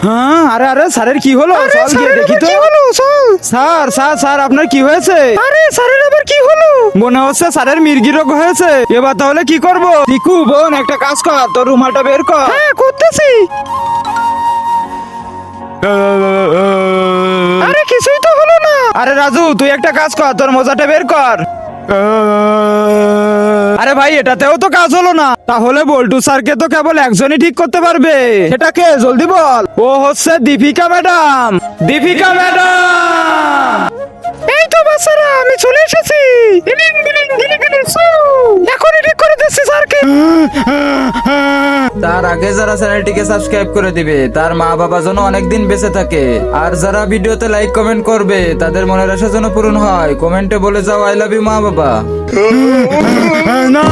হ্যাঁ, আরে আরে স্যারের কি হলো? চল গিয়ে দেখি তো। স্যার স্যার স্যার আপনার কি হয়েছে? আরে স্যারের আবার কি হলো? মনে হচ্ছে স্যারের মির্গি রোগ হয়েছে। এবার তাহলে কি করব? টিকু বোন একটা কাজ কর, তোর রুমালটা বের কর। হ্যাঁ করতেছি। আরে কিছুই তো হলো না। আরে রাজু তুই একটা কাজ কর, তোর মোজাটা বের কর। আরে ভাই এটাতেও তো কাজ হলো না। তাহলে বল্টু স্যারকে তো কেবল একজনই ঠিক করতে পারবে। সেটা কে জলদি বল। ও হচ্ছে দীপিকা ম্যাডাম। দীপিকা ম্যাডাম, এই তো বাচ্চারা আমি চলে এসেছি। এখনই ঠিক করে দিচ্ছি স্যারকে। তার আগে যারা চ্যানেলটিকে সাবস্ক্রাইব করে দিবে তার মা বাবা যেন অনেকদিন বেঁচে থাকে, আর যারা ভিডিওতে লাইক কমেন্ট করবে তাদের মনের আশা যেন পূরণ হয়, কমেন্টে বলে যাও আই লাভ ইউ মা বাবা। না